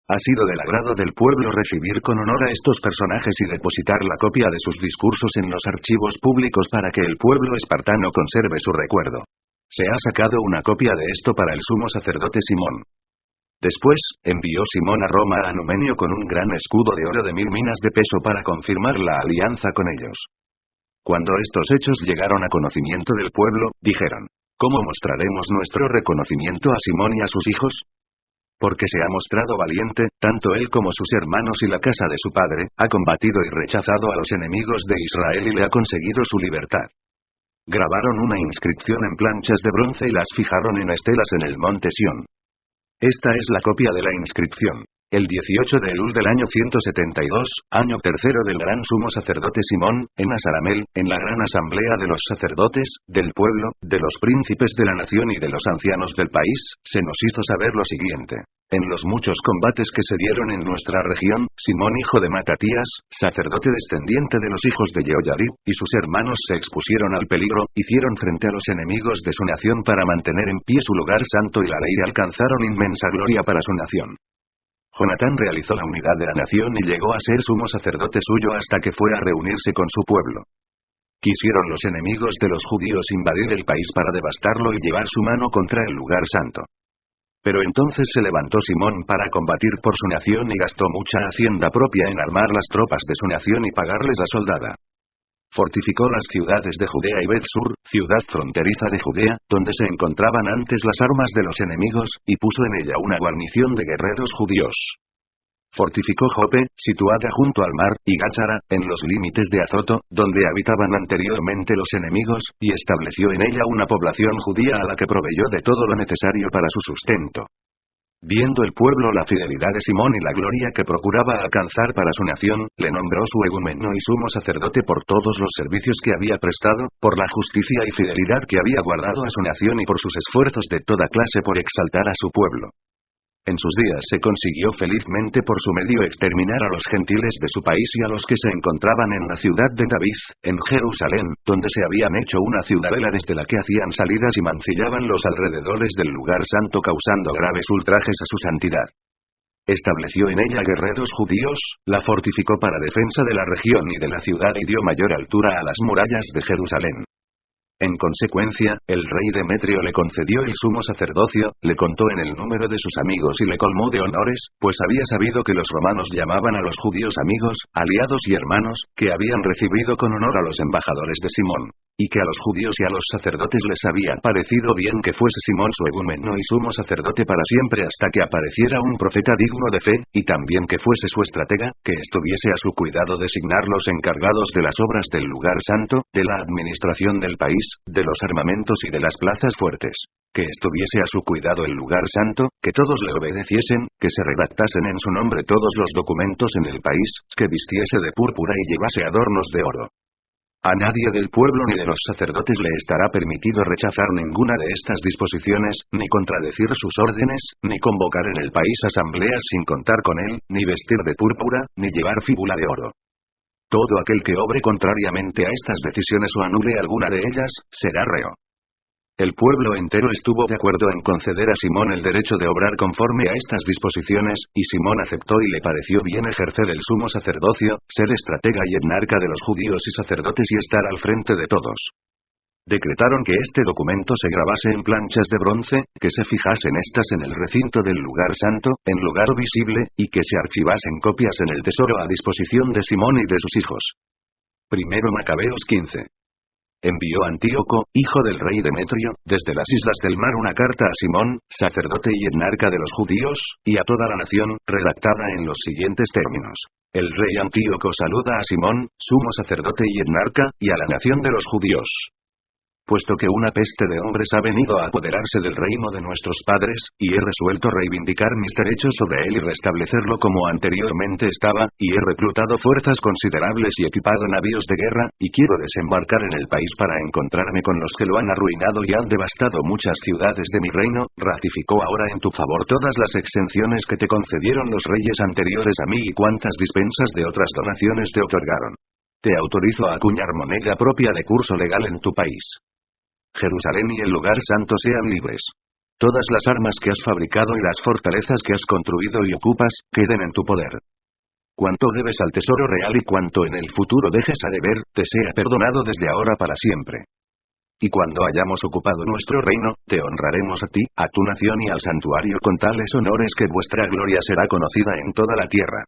Ha sido del agrado del pueblo recibir con honor a estos personajes y depositar la copia de sus discursos en los archivos públicos para que el pueblo espartano conserve su recuerdo. Se ha sacado una copia de esto para el sumo sacerdote Simón. Después, envió Simón a Roma a Numenio con un gran escudo de oro de 1000 minas de peso para confirmar la alianza con ellos. Cuando estos hechos llegaron a conocimiento del pueblo, dijeron: ¿cómo mostraremos nuestro reconocimiento a Simón y a sus hijos? Porque se ha mostrado valiente, tanto él como sus hermanos y la casa de su padre, ha combatido y rechazado a los enemigos de Israel y le ha conseguido su libertad. Grabaron una inscripción en planchas de bronce y las fijaron en estelas en el monte Sión. Esta es la copia de la inscripción. El 18 de Elul del año 172, año tercero del gran sumo sacerdote Simón, en Asaramel, en la gran asamblea de los sacerdotes, del pueblo, de los príncipes de la nación y de los ancianos del país, se nos hizo saber lo siguiente. En los muchos combates que se dieron en nuestra región, Simón hijo de Matatías, sacerdote descendiente de los hijos de Jehoiarib, y sus hermanos se expusieron al peligro, hicieron frente a los enemigos de su nación para mantener en pie su lugar santo y la ley y alcanzaron inmensa gloria para su nación. Jonatán realizó la unidad de la nación y llegó a ser sumo sacerdote suyo hasta que fue a reunirse con su pueblo. Quisieron los enemigos de los judíos invadir el país para devastarlo y llevar su mano contra el lugar santo. Pero entonces se levantó Simón para combatir por su nación y gastó mucha hacienda propia en armar las tropas de su nación y pagarles la soldada. Fortificó las ciudades de Judea y Bet-Sur, ciudad fronteriza de Judea, donde se encontraban antes las armas de los enemigos, y puso en ella una guarnición de guerreros judíos. Fortificó Jope, situada junto al mar, y Gáchara, en los límites de Azoto, donde habitaban anteriormente los enemigos, y estableció en ella una población judía a la que proveyó de todo lo necesario para su sustento. Viendo el pueblo la fidelidad de Simón y la gloria que procuraba alcanzar para su nación, le nombró su egumeno y sumo sacerdote por todos los servicios que había prestado, por la justicia y fidelidad que había guardado a su nación y por sus esfuerzos de toda clase por exaltar a su pueblo. En sus días se consiguió felizmente por su medio exterminar a los gentiles de su país y a los que se encontraban en la ciudad de David, en Jerusalén, donde se habían hecho una ciudadela desde la que hacían salidas y mancillaban los alrededores del lugar santo causando graves ultrajes a su santidad. Estableció en ella guerreros judíos, la fortificó para defensa de la región y de la ciudad y dio mayor altura a las murallas de Jerusalén. En consecuencia, el rey Demetrio le concedió el sumo sacerdocio, le contó en el número de sus amigos y le colmó de honores, pues había sabido que los romanos llamaban a los judíos amigos, aliados y hermanos, que habían recibido con honor a los embajadores de Simón, y que a los judíos y a los sacerdotes les había parecido bien que fuese Simón su egumeno y sumo sacerdote para siempre hasta que apareciera un profeta digno de fe, y también que fuese su estratega, que estuviese a su cuidado designar los encargados de las obras del lugar santo, de la administración del país, de los armamentos y de las plazas fuertes, que estuviese a su cuidado el lugar santo, que todos le obedeciesen, que se redactasen en su nombre todos los documentos en el país, que vistiese de púrpura y llevase adornos de oro. A nadie del pueblo ni de los sacerdotes le estará permitido rechazar ninguna de estas disposiciones, ni contradecir sus órdenes, ni convocar en el país asambleas sin contar con él, ni vestir de púrpura, ni llevar fíbula de oro. Todo aquel que obre contrariamente a estas decisiones o anule alguna de ellas, será reo. El pueblo entero estuvo de acuerdo en conceder a Simón el derecho de obrar conforme a estas disposiciones, y Simón aceptó y le pareció bien ejercer el sumo sacerdocio, ser estratega y etnarca de los judíos y sacerdotes y estar al frente de todos. Decretaron que este documento se grabase en planchas de bronce, que se fijasen estas en el recinto del lugar santo, en lugar visible, y que se archivasen copias en el tesoro a disposición de Simón y de sus hijos. Primero Macabeos 15. Envió Antíoco, hijo del rey Demetrio, desde las islas del mar una carta a Simón, sacerdote y etnarca de los judíos, y a toda la nación, redactada en los siguientes términos. El rey Antíoco saluda a Simón, sumo sacerdote y etnarca, y a la nación de los judíos. Puesto que una peste de hombres ha venido a apoderarse del reino de nuestros padres, y he resuelto reivindicar mis derechos sobre él y restablecerlo como anteriormente estaba, y he reclutado fuerzas considerables y equipado navíos de guerra, y quiero desembarcar en el país para encontrarme con los que lo han arruinado y han devastado muchas ciudades de mi reino, ratificó ahora en tu favor todas las exenciones que te concedieron los reyes anteriores a mí y cuantas dispensas de otras donaciones te otorgaron. Te autorizo a acuñar moneda propia de curso legal en tu país. Jerusalén y el lugar santo sean libres. Todas las armas que has fabricado y las fortalezas que has construido y ocupas, queden en tu poder. Cuanto debes al tesoro real y cuanto en el futuro dejes a deber, te sea perdonado desde ahora para siempre. Y cuando hayamos ocupado nuestro reino, te honraremos a ti, a tu nación y al santuario con tales honores que vuestra gloria será conocida en toda la tierra.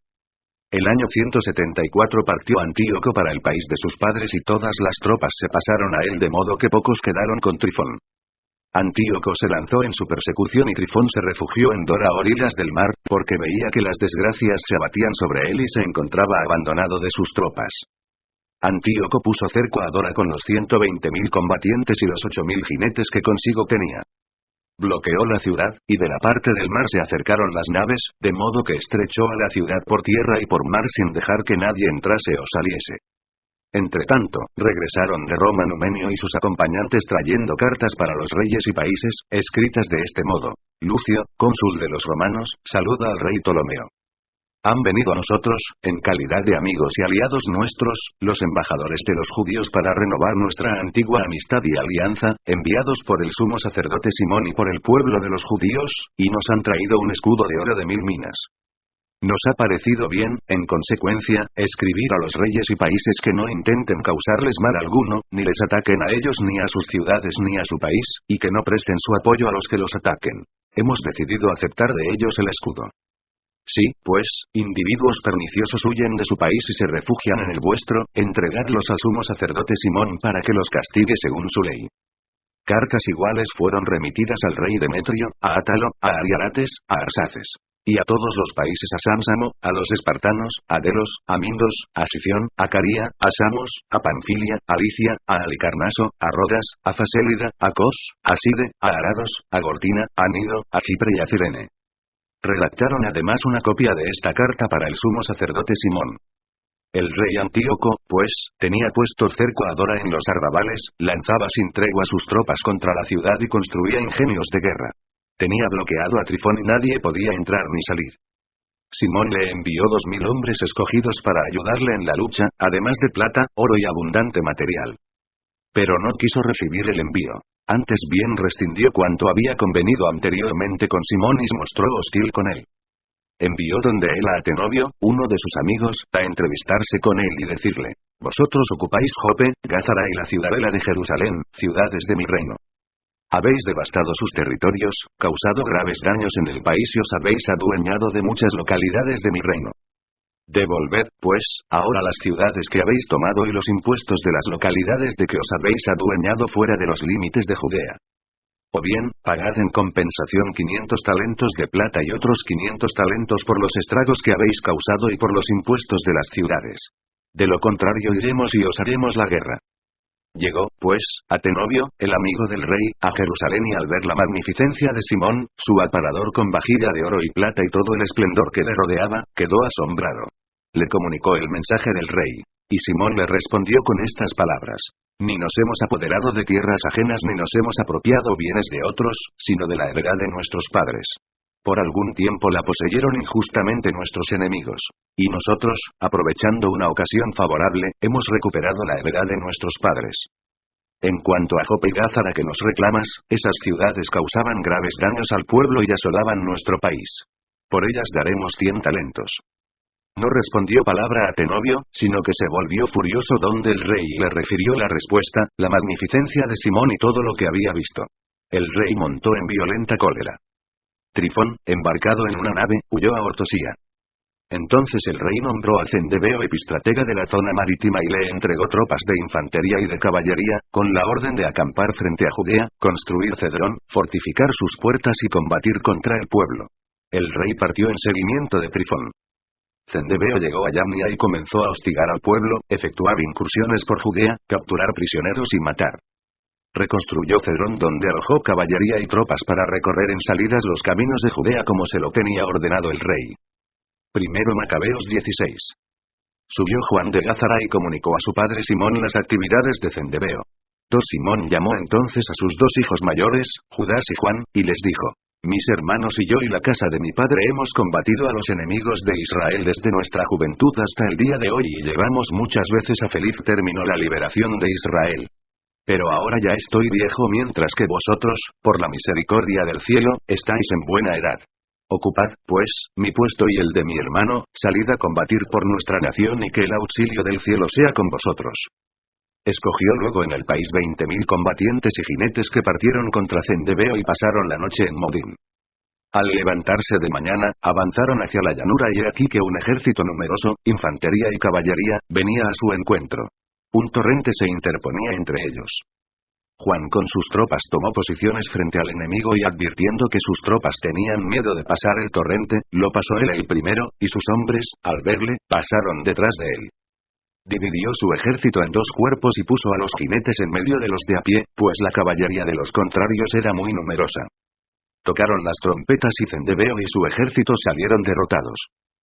El año 174 partió Antíoco para el país de sus padres y todas las tropas se pasaron a él de modo que pocos quedaron con Trifón. Antíoco se lanzó en su persecución y Trifón se refugió en Dora a orillas del mar, porque veía que las desgracias se abatían sobre él y se encontraba abandonado de sus tropas. Antíoco puso cerco a Dora con los 120.000 combatientes y los 8.000 jinetes que consigo tenía. Bloqueó la ciudad, y de la parte del mar se acercaron las naves, de modo que estrechó a la ciudad por tierra y por mar sin dejar que nadie entrase o saliese. Entretanto, regresaron de Roma Numenio y sus acompañantes trayendo cartas para los reyes y países, escritas de este modo: Lucio, cónsul de los romanos, saluda al rey Ptolomeo. Han venido a nosotros, en calidad de amigos y aliados nuestros, los embajadores de los judíos para renovar nuestra antigua amistad y alianza, enviados por el sumo sacerdote Simón y por el pueblo de los judíos, y nos han traído un escudo de oro de 1000 minas. Nos ha parecido bien, en consecuencia, escribir a los reyes y países que no intenten causarles mal alguno, ni les ataquen a ellos ni a sus ciudades ni a su país, y que no presten su apoyo a los que los ataquen. Hemos decidido aceptar de ellos el escudo. Si, pues, individuos perniciosos huyen de su país y se refugian en el vuestro, entregadlos al sumo sacerdote Simón para que los castigue según su ley. Cartas iguales fueron remitidas al rey Demetrio, a Átalo, a Ariarates, a Arsaces. Y a todos los países a Sámsamo, a los espartanos, a Delos, a Mindos, a Sición, a Caría, a Samos, a Panfilia, a Licia, a Alicarnaso, a Rodas, a Fasélida, a Cos, a Side, a Arados, a Gortina, a Nido, a Chipre y a Cirene. Redactaron además una copia de esta carta para el sumo sacerdote Simón. El rey Antíoco, pues, tenía puesto cerco a Dora en los arrabales, lanzaba sin tregua sus tropas contra la ciudad y construía ingenios de guerra. Tenía bloqueado a Trifón y nadie podía entrar ni salir. Simón le envió 2000 hombres escogidos para ayudarle en la lucha, además de plata, oro y abundante material. Pero no quiso recibir el envío. Antes bien rescindió cuanto había convenido anteriormente con Simón y se mostró hostil con él. Envió donde él a Atenovio, uno de sus amigos, a entrevistarse con él y decirle: Vosotros ocupáis Jope, Gázara y la ciudadela de Jerusalén, ciudades de mi reino. Habéis devastado sus territorios, causado graves daños en el país y os habéis adueñado de muchas localidades de mi reino. Devolved, pues, ahora las ciudades que habéis tomado y los impuestos de las localidades de que os habéis adueñado fuera de los límites de Judea. O bien, pagad en compensación 500 talentos de plata y otros 500 talentos por los estragos que habéis causado y por los impuestos de las ciudades. De lo contrario iremos y os haremos la guerra. Llegó, pues, Atenovio, el amigo del rey, a Jerusalén y al ver la magnificencia de Simón, su aparador con vajilla de oro y plata y todo el esplendor que le rodeaba, quedó asombrado. Le comunicó el mensaje del rey. Y Simón le respondió con estas palabras: Ni nos hemos apoderado de tierras ajenas ni nos hemos apropiado bienes de otros, sino de la heredad de nuestros padres. Por algún tiempo la poseyeron injustamente nuestros enemigos. Y nosotros, aprovechando una ocasión favorable, hemos recuperado la heredad de nuestros padres. En cuanto a Jope y Gázara que nos reclamas, esas ciudades causaban graves daños al pueblo y asolaban nuestro país. Por ellas daremos 100 talentos. No respondió palabra a Atenovio, sino que se volvió furioso donde el rey le refirió la respuesta, la magnificencia de Simón y todo lo que había visto. El rey montó en violenta cólera. Trifón, embarcado en una nave, huyó a Ortosía. Entonces el rey nombró a Cendebeo epistratega de la zona marítima y le entregó tropas de infantería y de caballería, con la orden de acampar frente a Judea, construir Cedrón, fortificar sus puertas y combatir contra el pueblo. El rey partió en seguimiento de Trifón. Cendebeo llegó a Yamnia y comenzó a hostigar al pueblo, efectuar incursiones por Judea, capturar prisioneros y matar. Reconstruyó Cedrón donde alojó caballería y tropas para recorrer en salidas los caminos de Judea como se lo tenía ordenado el rey. Primero Macabeos 16. Subió Juan de Gázara y comunicó a su padre Simón las actividades de Cendebeo. Simón llamó entonces a sus 2 hijos mayores, Judas y Juan, y les dijo: Mis hermanos y yo y la casa de mi padre hemos combatido a los enemigos de Israel desde nuestra juventud hasta el día de hoy y llevamos muchas veces a feliz término la liberación de Israel. Pero ahora ya estoy viejo mientras que vosotros, por la misericordia del cielo, estáis en buena edad. Ocupad, pues, mi puesto y el de mi hermano, salid a combatir por nuestra nación y que el auxilio del cielo sea con vosotros. Escogió luego en el país 20.000 combatientes y jinetes que partieron contra Cendebeo y pasaron la noche en Modín. Al levantarse de mañana, avanzaron hacia la llanura y he aquí que un ejército numeroso, infantería y caballería, venía a su encuentro. Un torrente se interponía entre ellos. Juan con sus tropas tomó posiciones frente al enemigo y advirtiendo que sus tropas tenían miedo de pasar el torrente, lo pasó él el primero, y sus hombres, al verle, pasaron detrás de él. Dividió su ejército en 2 cuerpos y puso a los jinetes en medio de los de a pie, pues la caballería de los contrarios era muy numerosa. Tocaron las trompetas y Cendebeo y su ejército salieron derrotados.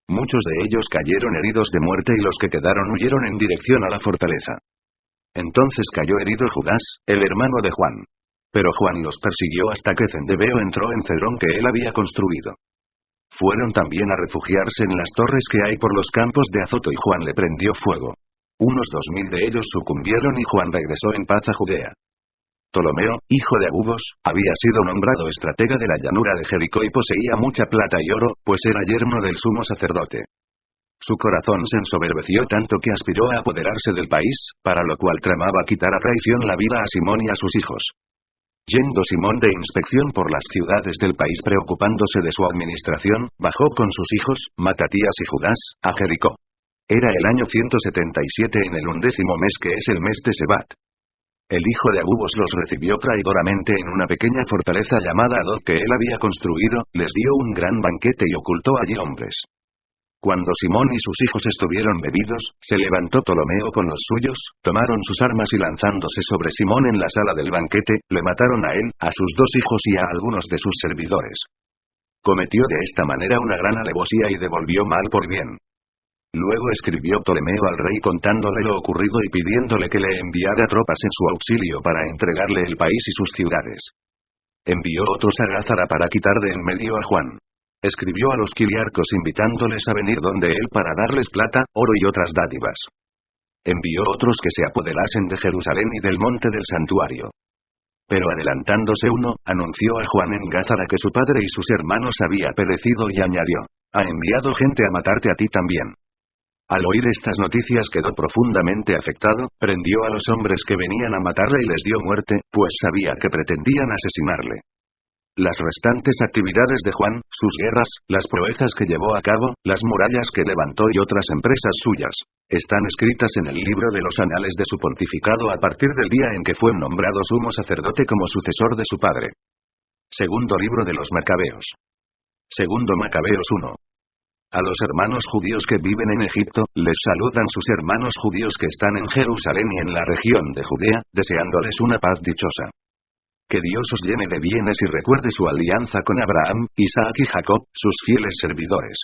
Muchos de ellos cayeron heridos de muerte y los que quedaron huyeron en dirección a la fortaleza. Entonces cayó herido Judas, el hermano de Juan. Pero Juan los persiguió hasta que Cendebeo entró en Cedrón que él había construido. Fueron también a refugiarse en las torres que hay por los campos de Azoto y Juan le prendió fuego. Unos 2.000 de ellos sucumbieron y Juan regresó en paz a Judea. Ptolomeo, hijo de Agubos, había sido nombrado estratega de la llanura de Jericó y poseía mucha plata y oro, pues era yerno del sumo sacerdote. Su corazón se ensoberbeció tanto que aspiró a apoderarse del país, para lo cual tramaba quitar a traición la vida a Simón y a sus hijos. Yendo Simón de inspección por las ciudades del país preocupándose de su administración, bajó con sus hijos, Matatías y Judas, a Jericó. Era el año 177 en el 11º mes que es el mes de Sebat. El hijo de Agubos los recibió traidoramente en una pequeña fortaleza llamada Adod que él había construido, les dio un gran banquete y ocultó allí hombres. Cuando Simón y sus hijos estuvieron bebidos, se levantó Ptolomeo con los suyos, tomaron sus armas y lanzándose sobre Simón en la sala del banquete, le mataron a él, a sus 2 hijos y a algunos de sus servidores. Cometió de esta manera una gran alevosía y devolvió mal por bien. Luego escribió Ptolomeo al rey contándole lo ocurrido y pidiéndole que le enviara tropas en su auxilio para entregarle el país y sus ciudades. Envió otros a Gázara para quitar de en medio a Juan. Escribió a los quiliarcos invitándoles a venir donde él para darles plata, oro y otras dádivas. Envió otros que se apoderasen de Jerusalén y del monte del santuario. Pero adelantándose uno, anunció a Juan en Gázara que su padre y sus hermanos había perecido y añadió: ha enviado gente a matarte a ti también. Al oír estas noticias quedó profundamente afectado, prendió a los hombres que venían a matarle y les dio muerte, pues sabía que pretendían asesinarle. Las restantes actividades de Juan, sus guerras, las proezas que llevó a cabo, las murallas que levantó y otras empresas suyas, están escritas en el libro de los anales de su pontificado a partir del día en que fue nombrado sumo sacerdote como sucesor de su padre. Segundo libro de los Macabeos. Segundo Macabeos 1. A los hermanos judíos que viven en Egipto, les saludan sus hermanos judíos que están en Jerusalén y en la región de Judea, deseándoles una paz dichosa. Que Dios os llene de bienes y recuerde su alianza con Abraham, Isaac y Jacob, sus fieles servidores.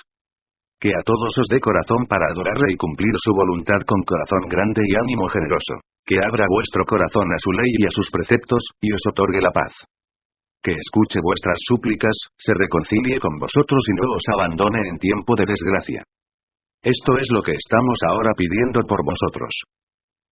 Que a todos os dé corazón para adorarle y cumplir su voluntad con corazón grande y ánimo generoso. Que abra vuestro corazón a su ley y a sus preceptos, y os otorgue la paz. Que escuche vuestras súplicas, se reconcilie con vosotros y no os abandone en tiempo de desgracia. Esto es lo que estamos ahora pidiendo por vosotros.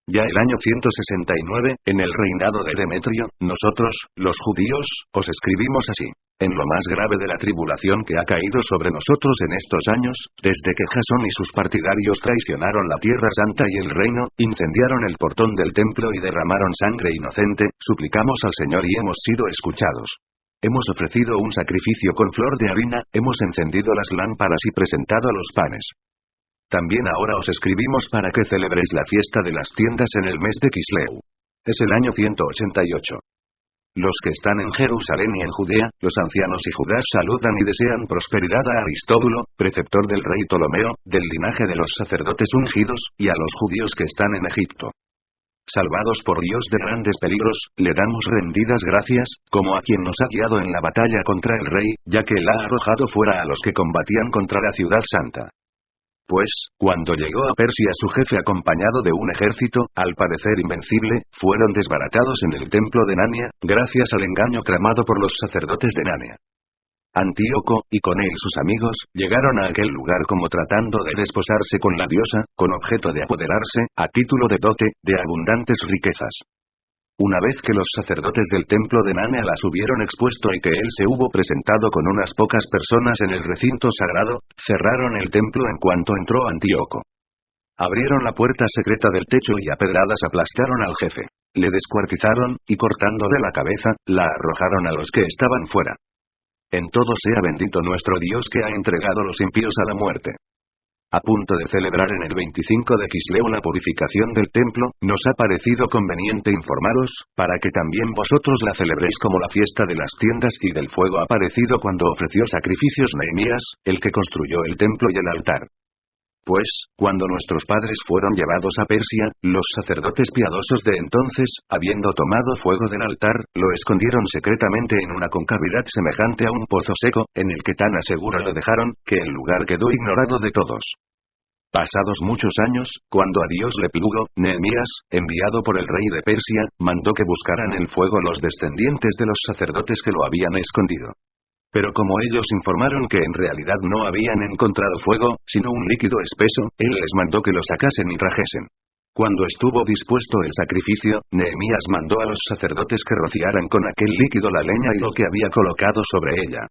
Ya el año 169, en el reinado de Demetrio, nosotros, los judíos, os escribimos así. En lo más grave de la tribulación que ha caído sobre nosotros en estos años, desde que Jasón y sus partidarios traicionaron la tierra santa y el reino, incendiaron el portón del templo y derramaron sangre inocente, suplicamos al Señor y hemos sido escuchados. Hemos ofrecido un sacrificio con flor de harina, hemos encendido las lámparas y presentado los panes. También ahora os escribimos para que celebréis la fiesta de las tiendas en el mes de Quisleu. Es el año 188. Los que están en Jerusalén y en Judea, los ancianos y Judas saludan y desean prosperidad a Aristóbulo, preceptor del rey Ptolomeo, del linaje de los sacerdotes ungidos, y a los judíos que están en Egipto. Salvados por Dios de grandes peligros, le damos rendidas gracias, como a quien nos ha guiado en la batalla contra el rey, ya que él ha arrojado fuera a los que combatían contra la ciudad santa. Pues, cuando llegó a Persia su jefe acompañado de un ejército, al parecer invencible, fueron desbaratados en el templo de Nania, gracias al engaño tramado por los sacerdotes de Nania. Antíoco, y con él sus amigos, llegaron a aquel lugar como tratando de desposarse con la diosa, con objeto de apoderarse, a título de dote, de abundantes riquezas. Una vez que los sacerdotes del templo de Nane las hubieron expuesto y que él se hubo presentado con unas pocas personas en el recinto sagrado, cerraron el templo en cuanto entró Antíoco. Abrieron la puerta secreta del techo y a pedradas aplastaron al jefe. Le descuartizaron, y cortándole la cabeza, la arrojaron a los que estaban fuera. En todo sea bendito nuestro Dios que ha entregado los impíos a la muerte. A punto de celebrar en el 25 de Quisleu la purificación del templo, nos ha parecido conveniente informaros, para que también vosotros la celebréis como la fiesta de las tiendas y del fuego aparecido cuando ofreció sacrificios Nehemías, el que construyó el templo y el altar. Pues, cuando nuestros padres fueron llevados a Persia, los sacerdotes piadosos de entonces, habiendo tomado fuego del altar, lo escondieron secretamente en una concavidad semejante a un pozo seco, en el que tan aseguro lo dejaron, que el lugar quedó ignorado de todos. Pasados muchos años, cuando a Dios le plugo, Nehemías, enviado por el rey de Persia, mandó que buscaran el fuego los descendientes de los sacerdotes que lo habían escondido. Pero como ellos informaron que en realidad no habían encontrado fuego, sino un líquido espeso, él les mandó que lo sacasen y trajesen. Cuando estuvo dispuesto el sacrificio, Nehemías mandó a los sacerdotes que rociaran con aquel líquido la leña y lo que había colocado sobre ella.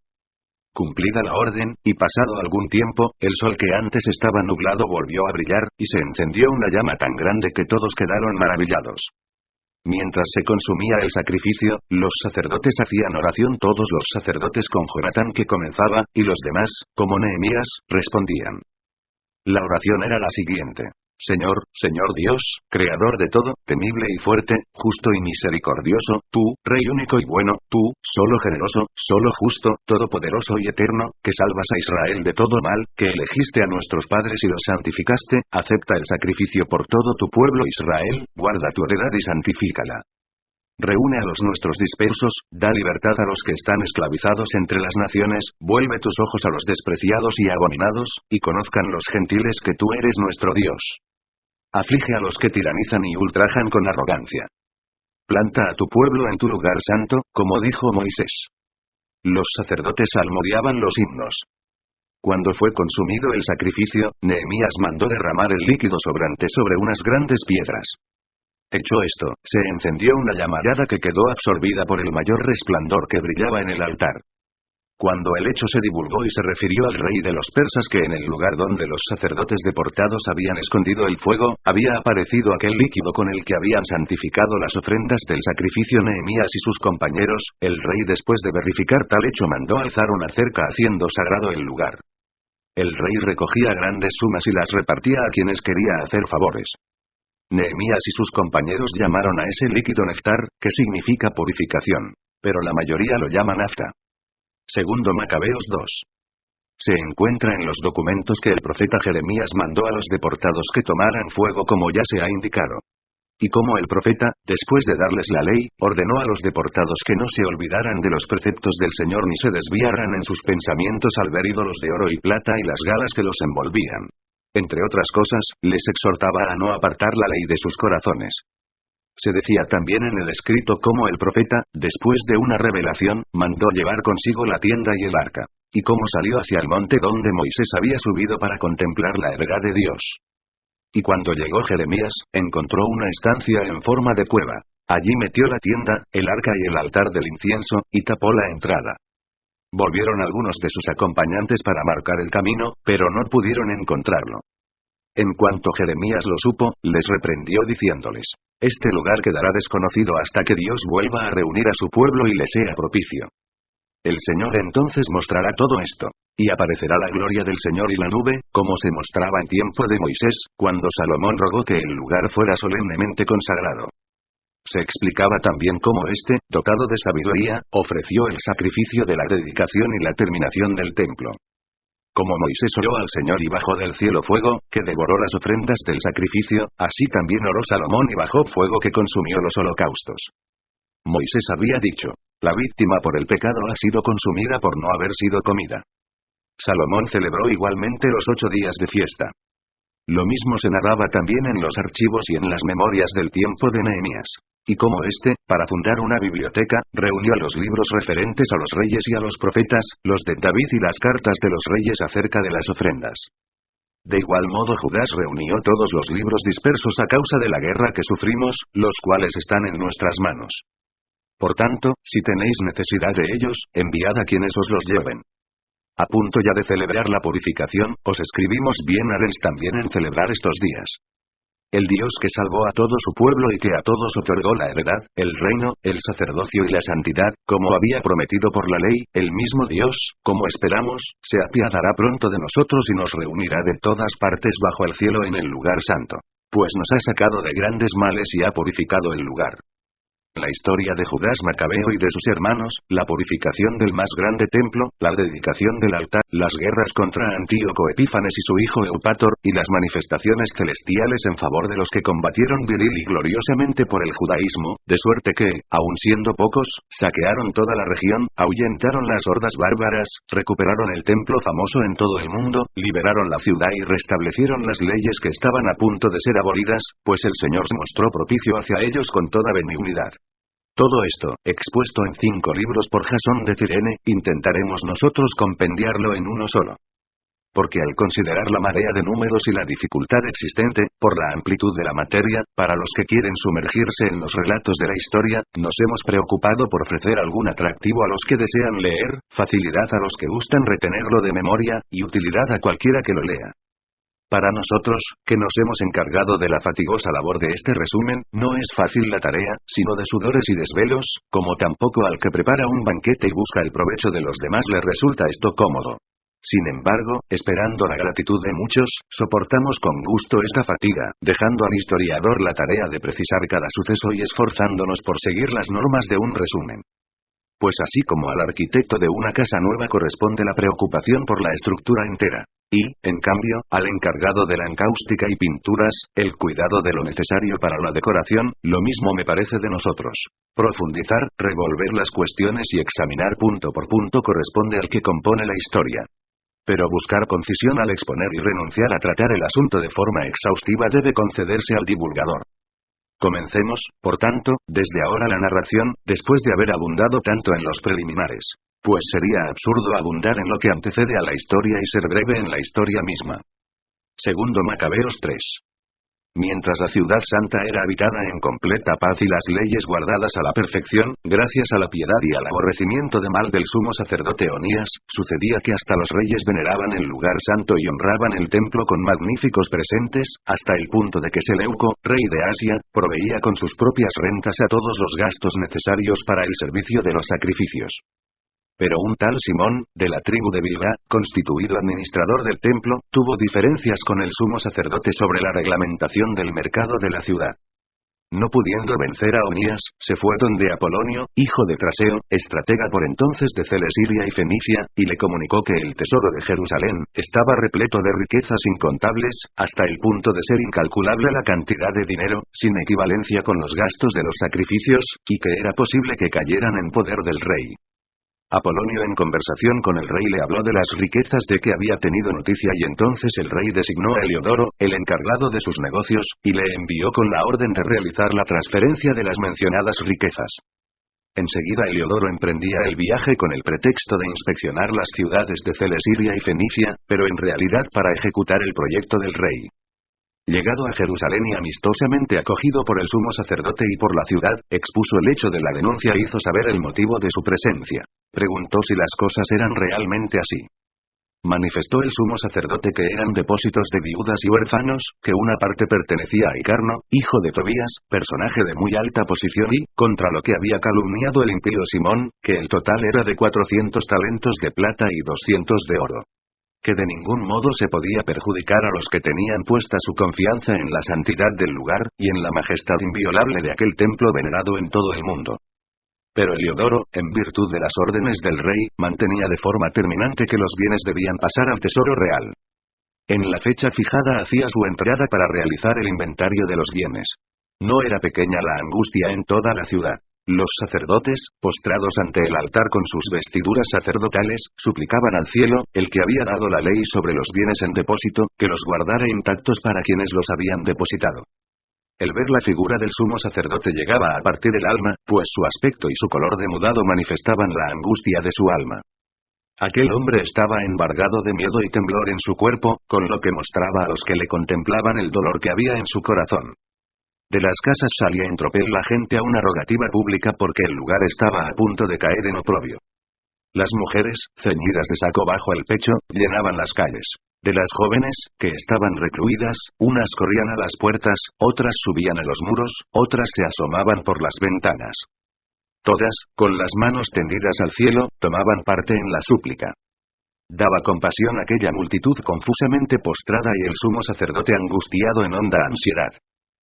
Cumplida la orden, y pasado algún tiempo, el sol que antes estaba nublado volvió a brillar, y se encendió una llama tan grande que todos quedaron maravillados. Mientras se consumía el sacrificio, los sacerdotes hacían oración, todos los sacerdotes con Jonatán que comenzaba, y los demás, como Nehemías, respondían. La oración era la siguiente. Señor, Señor Dios, Creador de todo, temible y fuerte, justo y misericordioso, tú, Rey único y bueno, tú, solo generoso, solo justo, todopoderoso y eterno, que salvas a Israel de todo mal, que elegiste a nuestros padres y los santificaste, acepta el sacrificio por todo tu pueblo Israel, guarda tu heredad y santifícala. Reúne a los nuestros dispersos, da libertad a los que están esclavizados entre las naciones, vuelve tus ojos a los despreciados y abominados, y conozcan los gentiles que tú eres nuestro Dios. Aflige a los que tiranizan y ultrajan con arrogancia. Planta a tu pueblo en tu lugar santo, como dijo Moisés. Los sacerdotes salmodiaban los himnos. Cuando fue consumido el sacrificio, Nehemías mandó derramar el líquido sobrante sobre unas grandes piedras. Hecho esto, se encendió una llamarada que quedó absorbida por el mayor resplandor que brillaba en el altar. Cuando el hecho se divulgó y se refirió al rey de los persas que en el lugar donde los sacerdotes deportados habían escondido el fuego, había aparecido aquel líquido con el que habían santificado las ofrendas del sacrificio Nehemías y sus compañeros, el rey después de verificar tal hecho mandó alzar una cerca haciendo sagrado el lugar. El rey recogía grandes sumas y las repartía a quienes quería hacer favores. Nehemías y sus compañeros llamaron a ese líquido néctar, que significa purificación. Pero la mayoría lo llama nafta. Segundo Macabeos 2. Se encuentra en los documentos que el profeta Jeremías mandó a los deportados que tomaran fuego como ya se ha indicado. Y como el profeta, después de darles la ley, ordenó a los deportados que no se olvidaran de los preceptos del Señor ni se desviaran en sus pensamientos al ver ídolos de oro y plata y las galas que los envolvían. Entre otras cosas, les exhortaba a no apartar la ley de sus corazones. Se decía también en el escrito cómo el profeta, después de una revelación, mandó llevar consigo la tienda y el arca, y cómo salió hacia el monte donde Moisés había subido para contemplar la heredad de Dios. Y cuando llegó Jeremías, encontró una estancia en forma de cueva. Allí metió la tienda, el arca y el altar del incienso, y tapó la entrada. Volvieron algunos de sus acompañantes para marcar el camino, pero no pudieron encontrarlo. En cuanto Jeremías lo supo, les reprendió diciéndoles: este lugar quedará desconocido hasta que Dios vuelva a reunir a su pueblo y le sea propicio. El Señor entonces mostrará todo esto, y aparecerá la gloria del Señor y la nube, como se mostraba en tiempo de Moisés, cuando Salomón rogó que el lugar fuera solemnemente consagrado. Se explicaba también cómo éste, dotado de sabiduría, ofreció el sacrificio de la dedicación y la terminación del templo. Como Moisés oró al Señor y bajó del cielo fuego, que devoró las ofrendas del sacrificio, así también oró Salomón y bajó fuego que consumió los holocaustos. Moisés había dicho: la víctima por el pecado ha sido consumida por no haber sido comida. Salomón celebró igualmente los 8 días de fiesta. Lo mismo se narraba también en los archivos y en las memorias del tiempo de Nehemías. Y como éste, para fundar una biblioteca, reunió los libros referentes a los reyes y a los profetas, los de David y las cartas de los reyes acerca de las ofrendas. De igual modo Judas reunió todos los libros dispersos a causa de la guerra que sufrimos, los cuales están en nuestras manos. Por tanto, si tenéis necesidad de ellos, enviad a quienes os los lleven. A punto ya de celebrar la purificación, os escribimos bien haréis también en celebrar estos días. El Dios que salvó a todo su pueblo y que a todos otorgó la heredad, el reino, el sacerdocio y la santidad, como había prometido por la ley, el mismo Dios, como esperamos, se apiadará pronto de nosotros y nos reunirá de todas partes bajo el cielo en el lugar santo. Pues nos ha sacado de grandes males y ha purificado el lugar. La historia de Judas Macabeo y de sus hermanos, la purificación del más grande templo, la dedicación del altar, las guerras contra Antíoco Epífanes y su hijo Eupator, y las manifestaciones celestiales en favor de los que combatieron viril y gloriosamente por el judaísmo, de suerte que, aun siendo pocos, saquearon toda la región, ahuyentaron las hordas bárbaras, recuperaron el templo famoso en todo el mundo, liberaron la ciudad y restablecieron las leyes que estaban a punto de ser abolidas, pues el Señor se mostró propicio hacia ellos con toda benignidad. Todo esto, expuesto en 5 libros por Jasón de Cirene, intentaremos nosotros compendiarlo en uno solo. Porque al considerar la marea de números y la dificultad existente, por la amplitud de la materia, para los que quieren sumergirse en los relatos de la historia, nos hemos preocupado por ofrecer algún atractivo a los que desean leer, facilidad a los que gustan retenerlo de memoria, y utilidad a cualquiera que lo lea. Para nosotros, que nos hemos encargado de la fatigosa labor de este resumen, no es fácil la tarea, sino de sudores y desvelos, como tampoco al que prepara un banquete y busca el provecho de los demás le resulta esto cómodo. Sin embargo, esperando la gratitud de muchos, soportamos con gusto esta fatiga, dejando al historiador la tarea de precisar cada suceso y esforzándonos por seguir las normas de un resumen. Pues así como al arquitecto de una casa nueva corresponde la preocupación por la estructura entera. Y, en cambio, al encargado de la encáustica y pinturas, el cuidado de lo necesario para la decoración, lo mismo me parece de nosotros. Profundizar, revolver las cuestiones y examinar punto por punto corresponde al que compone la historia. Pero buscar concisión al exponer y renunciar a tratar el asunto de forma exhaustiva debe concederse al divulgador. Comencemos, por tanto, desde ahora la narración, después de haber abundado tanto en los preliminares. Pues sería absurdo abundar en lo que antecede a la historia y ser breve en la historia misma. Segundo Macabeos 3. Mientras la ciudad santa era habitada en completa paz y las leyes guardadas a la perfección, gracias a la piedad y al aborrecimiento de mal del sumo sacerdote Onías, sucedía que hasta los reyes veneraban el lugar santo y honraban el templo con magníficos presentes, hasta el punto de que Seleuco, rey de Asia, proveía con sus propias rentas a todos los gastos necesarios para el servicio de los sacrificios. Pero un tal Simón, de la tribu de Bilga, constituido administrador del templo, tuvo diferencias con el sumo sacerdote sobre la reglamentación del mercado de la ciudad. No pudiendo vencer a Onías, se fue donde Apolonio, hijo de Traseo, estratega por entonces de Celesiria y Fenicia, y le comunicó que el tesoro de Jerusalén estaba repleto de riquezas incontables, hasta el punto de ser incalculable la cantidad de dinero, sin equivalencia con los gastos de los sacrificios, y que era posible que cayeran en poder del rey. Apolonio en conversación con el rey le habló de las riquezas de que había tenido noticia y entonces el rey designó a Heliodoro, el encargado de sus negocios, y le envió con la orden de realizar la transferencia de las mencionadas riquezas. Enseguida Heliodoro emprendía el viaje con el pretexto de inspeccionar las ciudades de Celesiria y Fenicia, pero en realidad para ejecutar el proyecto del rey. Llegado a Jerusalén y amistosamente acogido por el sumo sacerdote y por la ciudad, expuso el hecho de la denuncia e hizo saber el motivo de su presencia. Preguntó si las cosas eran realmente así. Manifestó el sumo sacerdote que eran depósitos de viudas y huérfanos, que una parte pertenecía a Icarno, hijo de Tobías, personaje de muy alta posición y, contra lo que había calumniado el impío Simón, que el total era de 400 talentos de plata y 200 de oro. Que de ningún modo se podía perjudicar a los que tenían puesta su confianza en la santidad del lugar, y en la majestad inviolable de aquel templo venerado en todo el mundo. Pero Heliodoro, en virtud de las órdenes del rey, mantenía de forma terminante que los bienes debían pasar al tesoro real. En la fecha fijada hacía su entrada para realizar el inventario de los bienes. No era pequeña la angustia en toda la ciudad. Los sacerdotes, postrados ante el altar con sus vestiduras sacerdotales, suplicaban al cielo, el que había dado la ley sobre los bienes en depósito, que los guardara intactos para quienes los habían depositado. El ver la figura del sumo sacerdote llegaba a partir el alma, pues su aspecto y su color demudado manifestaban la angustia de su alma. Aquel hombre estaba embargado de miedo y temblor en su cuerpo, con lo que mostraba a los que le contemplaban el dolor que había en su corazón. De las casas salía en tropel la gente a una rogativa pública porque el lugar estaba a punto de caer en oprobio. Las mujeres, ceñidas de saco bajo el pecho, llenaban las calles. De las jóvenes, que estaban recluidas, unas corrían a las puertas, otras subían a los muros, otras se asomaban por las ventanas. Todas, con las manos tendidas al cielo, tomaban parte en la súplica. Daba compasión aquella multitud confusamente postrada y el sumo sacerdote angustiado en honda ansiedad.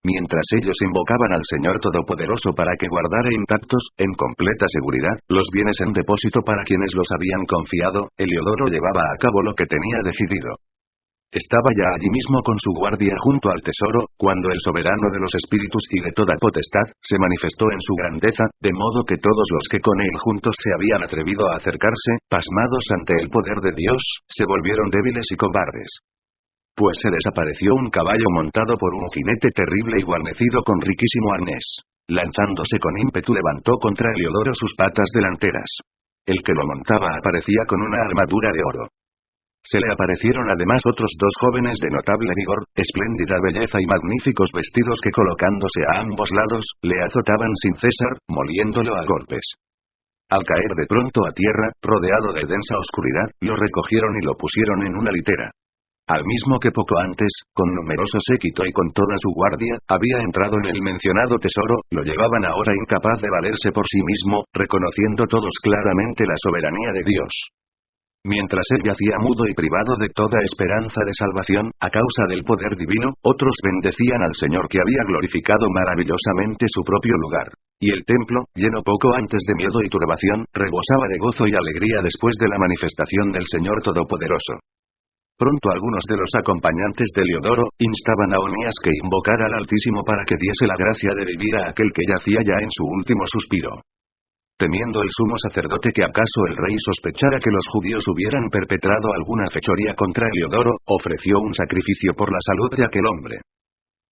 Mientras ellos invocaban al Señor Todopoderoso para que guardara intactos, en completa seguridad, los bienes en depósito para quienes los habían confiado, Heliodoro llevaba a cabo lo que tenía decidido. Estaba ya allí mismo con su guardia junto al tesoro, cuando el soberano de los espíritus y de toda potestad, se manifestó en su grandeza, de modo que todos los que con él juntos se habían atrevido a acercarse, pasmados ante el poder de Dios, se volvieron débiles y cobardes. Pues se les apareció un caballo montado por un jinete terrible y guarnecido con riquísimo arnés. Lanzándose con ímpetu levantó contra Heliodoro sus patas delanteras. El que lo montaba aparecía con una armadura de oro. Se le aparecieron además otros dos jóvenes de notable vigor, espléndida belleza y magníficos vestidos que colocándose a ambos lados, le azotaban sin cesar, moliéndolo a golpes. Al caer de pronto a tierra, rodeado de densa oscuridad, lo recogieron y lo pusieron en una litera. Al mismo que poco antes, con numeroso séquito y con toda su guardia, había entrado en el mencionado tesoro, lo llevaban ahora incapaz de valerse por sí mismo, reconociendo todos claramente la soberanía de Dios. Mientras él yacía mudo y privado de toda esperanza de salvación, a causa del poder divino, otros bendecían al Señor que había glorificado maravillosamente su propio lugar. Y el templo, lleno poco antes de miedo y turbación, rebosaba de gozo y alegría después de la manifestación del Señor Todopoderoso. Pronto algunos de los acompañantes de Heliodoro, instaban a Onías que invocara al Altísimo para que diese la gracia de vivir a aquel que yacía ya en su último suspiro. Temiendo el sumo sacerdote que acaso el rey sospechara que los judíos hubieran perpetrado alguna fechoría contra Heliodoro, ofreció un sacrificio por la salud de aquel hombre.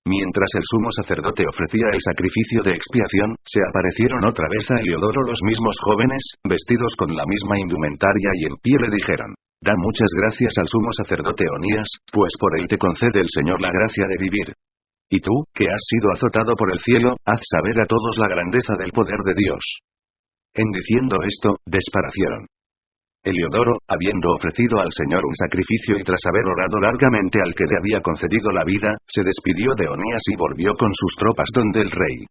Mientras el sumo sacerdote ofrecía el sacrificio de expiación, se aparecieron otra vez a Heliodoro los mismos jóvenes, vestidos con la misma indumentaria y en pie le dijeron: Da muchas gracias al sumo sacerdote Onías, pues por él te concede el Señor la gracia de vivir. Y tú, que has sido azotado por el cielo, haz saber a todos la grandeza del poder de Dios. En diciendo esto, desparecieron. Heliodoro, habiendo ofrecido al Señor un sacrificio y tras haber orado largamente al que le había concedido la vida, se despidió de Onías y volvió con sus tropas donde el rey.